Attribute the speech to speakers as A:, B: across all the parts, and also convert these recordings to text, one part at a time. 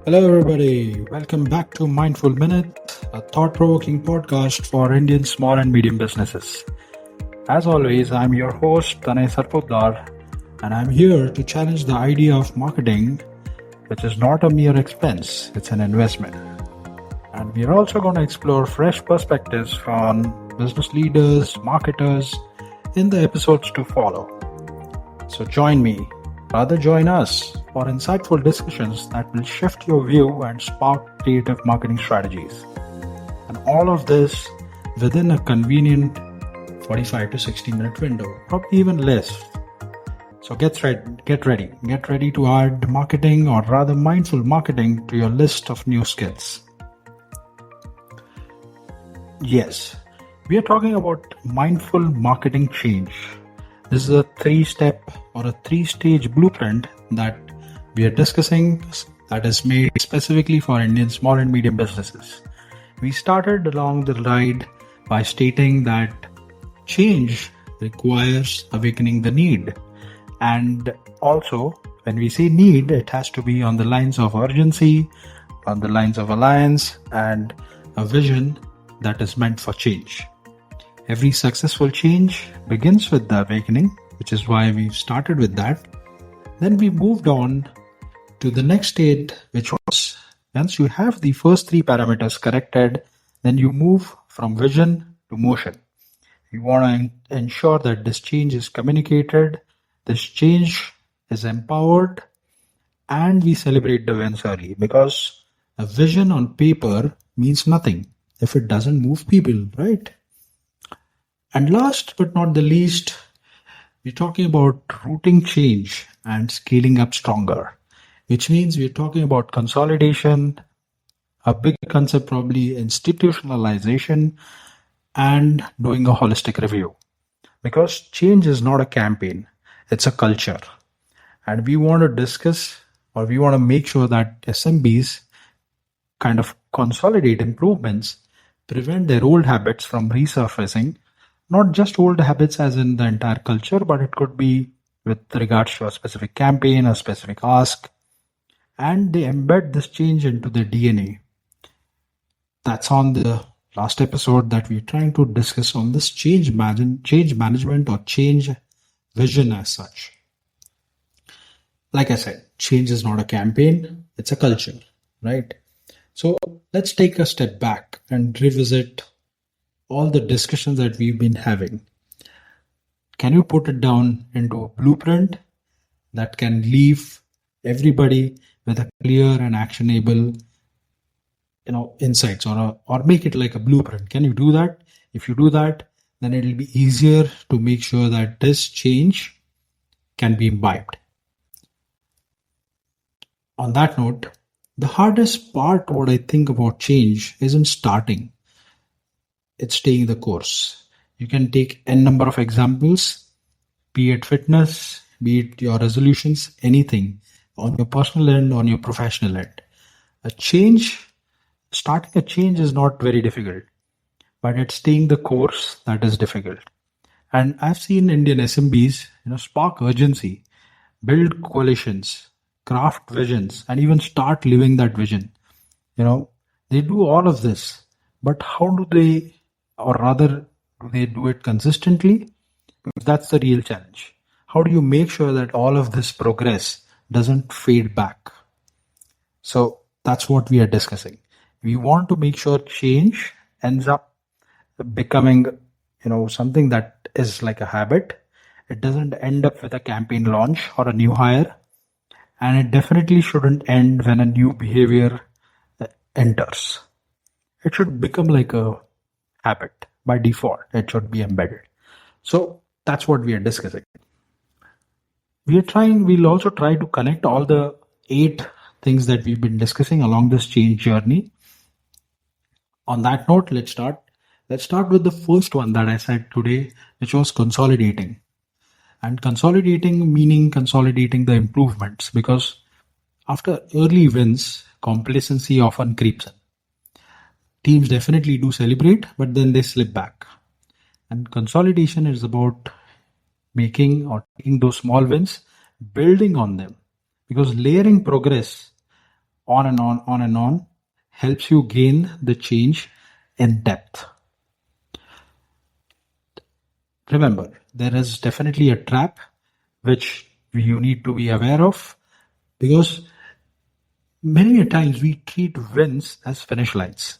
A: Hello, everybody. Welcome back to Mindful Minute, a thought provoking podcast for Indian small and medium businesses. As always, I'm your host, Tanay Sarpotdar, and I'm here to challenge the idea of marketing, which is not a mere expense, it's an investment. And we're also going to explore fresh perspectives from business leaders, marketers in the episodes to follow. So join me, rather join us for insightful discussions that will shift your view and spark creative marketing strategies. And all of this within a convenient 45 to 60 minute window, probably even less. So get ready to add marketing, or rather mindful marketing, to your list of new skills. Yes, we are talking about mindful marketing change. This is a 3-step or a 3-stage blueprint that we are discussing, that is made specifically for Indian small and medium businesses. We started along the ride by stating that change requires awakening the need. And also, when we say need, it has to be on the lines of urgency, on the lines of alliance, and a vision that is meant for change. Every successful change begins with the awakening, which is why we've started with that. Then we moved on to the next state, which was once you have the first 3 parameters corrected, then you move from vision to motion. You want to ensure that this change is communicated, this change is empowered, and we celebrate the wins early, because a vision on paper means nothing if it doesn't move people, right? And last but not the least, we're talking about rooting change and scaling up stronger, which means we're talking about consolidation, a big concept probably institutionalization, and doing a holistic review. Because change is not a campaign, it's a culture. And we want to discuss, or we want to make sure that SMBs kind of consolidate improvements, prevent their old habits from resurfacing. Not just old habits as in the entire culture, but it could be with regards to a specific campaign, a specific ask, and they embed this change into their DNA. That's on the last episode that we're trying to discuss on this change management or change vision as such. Like I said, change is not a campaign, it's a culture, right? So let's take a step back and revisit all the discussions that we've been having. Can you put it down into a blueprint that can leave everybody with a clear and actionable, insights, or make it like a blueprint? Can you do that? If you do that, then it'll be easier to make sure that this change can be imbibed. On that note, the hardest part, what I think about change, isn't starting. It's staying the course. You can take n number of examples, be it fitness, be it your resolutions, anything, on your personal end, on your professional end. Starting a change is not very difficult, but it's staying the course that is difficult. And I've seen Indian SMBs, spark urgency, build coalitions, craft visions, and even start living that vision. They do all of this, but how do they, or rather, do they do it consistently? Because that's the real challenge. How do you make sure that all of this progress doesn't fade back? So that's what we are discussing. We want to make sure change ends up becoming, something that is like a habit. It doesn't end up with a campaign launch or a new hire. And it definitely shouldn't end when a new behavior enters. It should become like a habit. By default, it should be embedded. So that's what we are discussing. We'll also try to connect all the 8 things that we've been discussing along this change journey. On that note, let's start. Let's start with the first one that I said today, which was consolidating. And consolidating meaning consolidating the improvements, because after early wins, complacency often creeps in. Teams definitely do celebrate, but then they slip back. And consolidation is about making or taking those small wins, building on them, because layering progress on and on, helps you gain the change in depth. Remember, there is definitely a trap which you need to be aware of, because many times we treat wins as finish lines.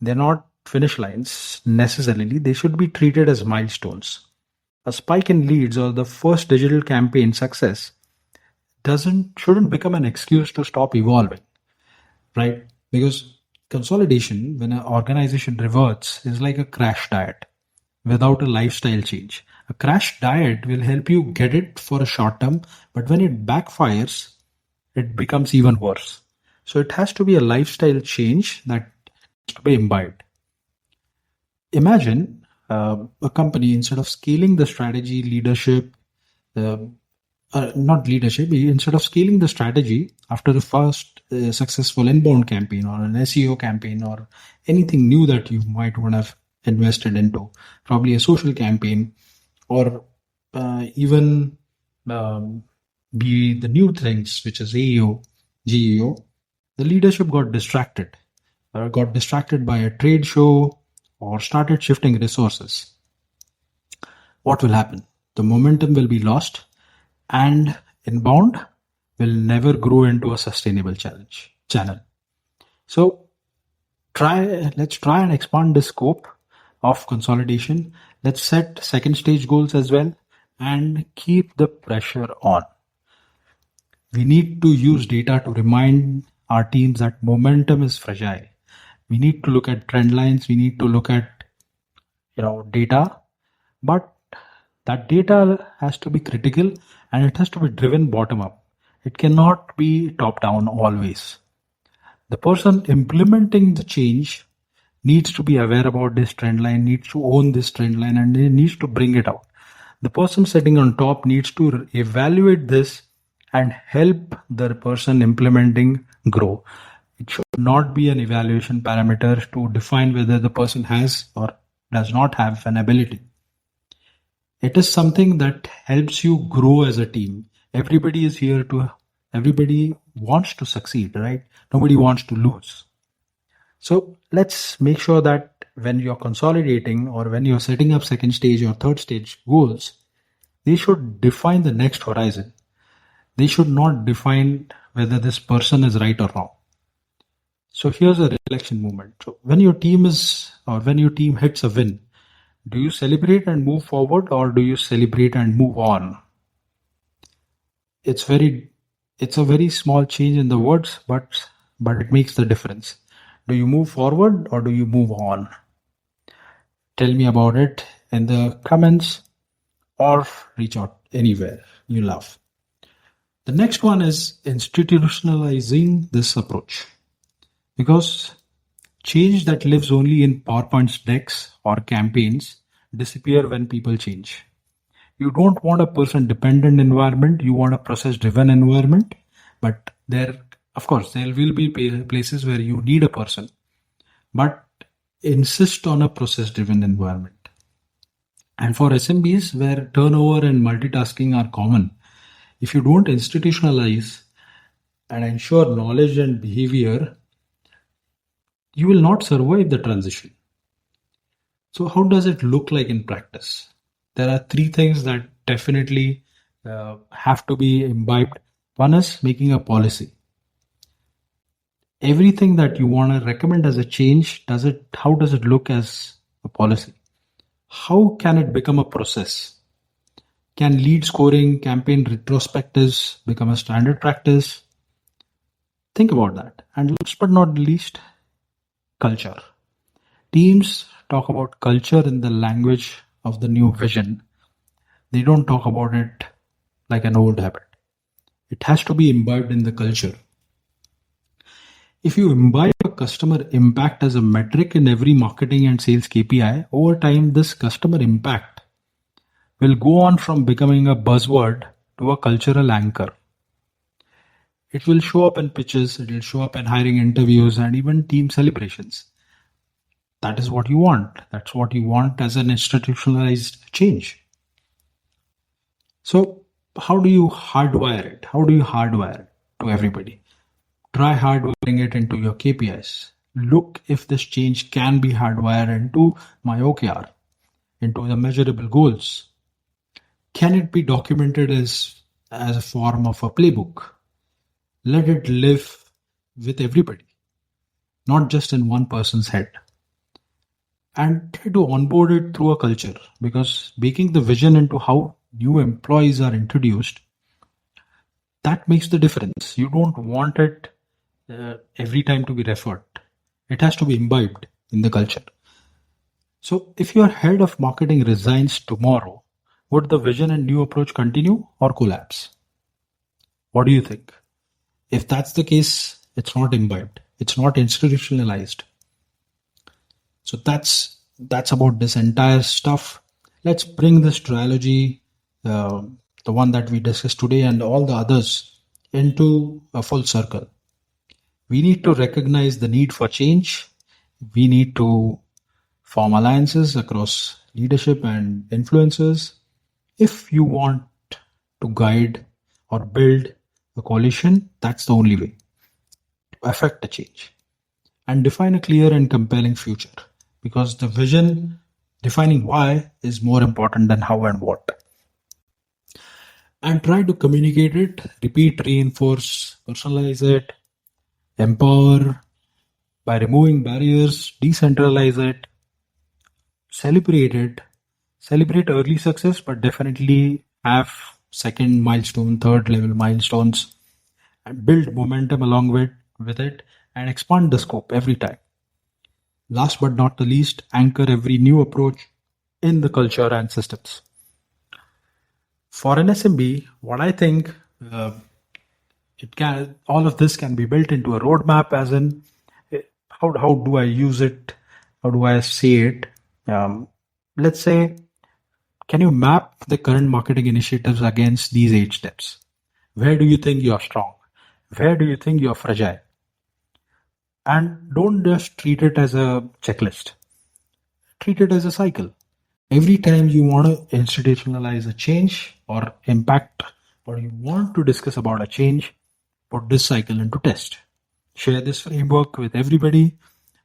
A: They're not finish lines necessarily, they should be treated as milestones. A spike in leads or the first digital campaign success shouldn't become an excuse to stop evolving, right? Because consolidation, when an organization reverts, is like a crash diet without a lifestyle change. A crash diet will help you get it for a short term, but when it backfires, it becomes even worse. So it has to be a lifestyle change that needs to be imbibed. Imagine a company, instead of scaling the strategy, leadership, uh, not leadership, instead of scaling the strategy after the first successful inbound campaign or an SEO campaign or anything new that you might want to have invested into, probably a social campaign, or even be the new things, which is AEO, GEO, the leadership got distracted by a trade show or started shifting resources. What will happen? The momentum will be lost, and inbound will never grow into a sustainable channel. So let's try and expand the scope of consolidation. Let's set second stage goals as well and keep the pressure on. We need to use data to remind our teams that momentum is fragile. We need to look at trend lines. We need to look at data, but that data has to be critical and it has to be driven bottom up. It cannot be top down always. The person implementing the change needs to be aware about this trend line, needs to own this trend line, and they needs to bring it out. The person sitting on top needs to evaluate this and help the person implementing grow. It should not be an evaluation parameter to define whether the person has or does not have an ability. It is something that helps you grow as a team. Everybody wants to succeed, right? Nobody wants to lose. So let's make sure that when you're consolidating or when you're setting up second stage or third stage goals, they should define the next horizon. They should not define whether this person is right or wrong. So here's a reflection moment. So when your team hits a win, do you celebrate and move forward, or do you celebrate and move on? It's a very small change in the words, but it makes the difference. Do you move forward or do you move on? Tell me about it in the comments or reach out anywhere you love. The next one is institutionalizing this approach, because change that lives only in PowerPoint decks or campaigns disappear when people change. You don't want a person-dependent environment, you want a process-driven environment, but there will be places where you need a person, but insist on a process-driven environment. And for SMBs, where turnover and multitasking are common, if you don't institutionalize and ensure knowledge and behavior, you will not survive the transition. So how does it look like in practice? There are three things that definitely have to be imbibed. One is making a policy. Everything that you want to recommend as a change, how does it look as a policy? How can it become a process? Can lead scoring, campaign retrospectives become a standard practice? Think about that. And last but not least, culture. Teams talk about culture in the language of the new vision. They don't talk about it like an old habit. It has to be imbibed in the culture. If you imbibe a customer impact as a metric in every marketing and sales KPI, over time, this customer impact will go on from becoming a buzzword to a cultural anchor. It will show up in pitches, it will show up in hiring interviews, and even team celebrations. That is what you want. That's what you want as an institutionalized change. So how do you hardwire it? How do you hardwire it to everybody? Try hardwiring it into your KPIs. Look if this change can be hardwired into my OKR, into the measurable goals. Can it be documented as a form of a playbook? Let it live with everybody, not just in one person's head. And try to onboard it through a culture, because baking the vision into how new employees are introduced, that makes the difference. You don't want it every time to be referred. It has to be imbibed in the culture. So if your head of marketing resigns tomorrow, would the vision and new approach continue or collapse? What do you think? If that's the case, it's not imbibed. It's not institutionalized. So that's about this entire stuff. Let's bring this trilogy, the one that we discussed today and all the others, into a full circle. We need to recognize the need for change. We need to form alliances across leadership and influencers. If you want to guide or build a coalition, that's the only way to affect a change. And define a clear and compelling future, because the vision, defining why, is more important than how and what. And try to communicate it, repeat, reinforce, personalize it, empower by removing barriers, decentralize it, celebrate it, celebrate early success, but definitely have second milestone, third level milestones, and build momentum along with it, and expand the scope every time. Last but not the least, anchor every new approach in the culture and systems. For an SMB, what I think all of this can be built into a roadmap, as in how do I use it? How do I say it? Let's say, can you map the current marketing initiatives against these 8 steps? Where do you think you're strong? Where do you think you're fragile? And don't just treat it as a checklist. Treat it as a cycle. Every time you want to institutionalize a change or impact, or you want to discuss about a change, put this cycle into test. Share this framework with everybody,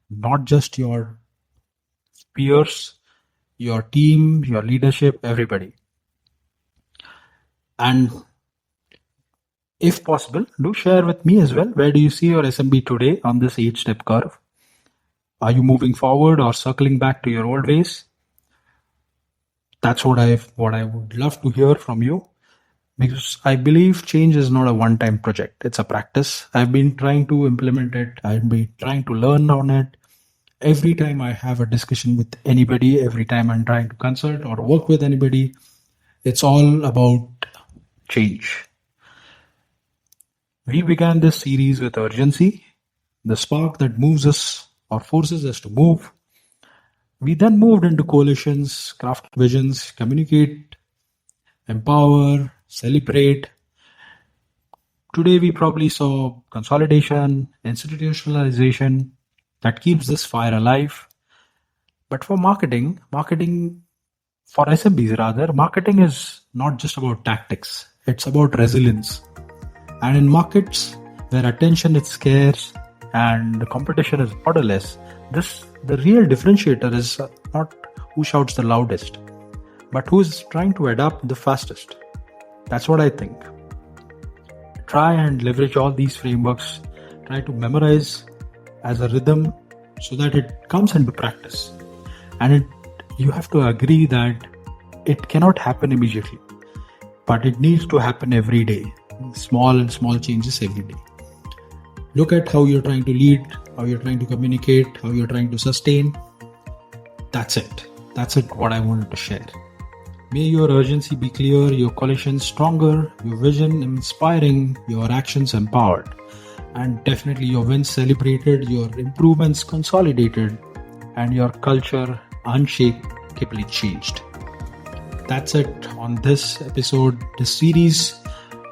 A: not just your peers, your team, your leadership, everybody. And if possible, do share with me as well. Where do you see your SMB today on this 8-step curve? Are you moving forward or circling back to your old ways? That's what I would love to hear from you, because I believe change is not a one-time project. It's a practice. I've been trying to implement it. I've been trying to learn on it. Every time I have a discussion with anybody, every time I'm trying to consult or work with anybody, it's all about change. We began this series with urgency, the spark that moves us or forces us to move. We then moved into coalitions, craft visions, communicate, empower, celebrate. Today we probably saw consolidation, institutionalization that keeps this fire alive. But for marketing for SMBs rather, marketing is not just about tactics. It's about resilience. And in markets where attention is scarce and the competition is borderless, the real differentiator is not who shouts the loudest, but who is trying to adapt the fastest. That's what I think. Try and leverage all these frameworks. Try to memorize as a rhythm so that it comes into practice. And you have to agree that it cannot happen immediately, but it needs to happen every day. Small changes every day. Look at how you're trying to lead, how you're trying to communicate, how you're trying to sustain. That's it what I wanted to share. May your urgency be clear, your coalition stronger, your vision inspiring, your actions empowered, and definitely your wins celebrated, your improvements consolidated, and your culture unshakably changed. That's it on this episode, this series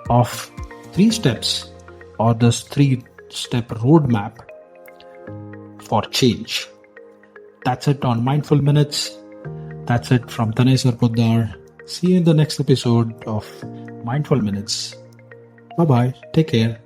A: of 3 steps, or this 3-step roadmap for change. That's it on Mindful Minutes. That's it from Tanay Sarpotdar. See you in the next episode of Mindful Minutes. Bye-bye. Take care.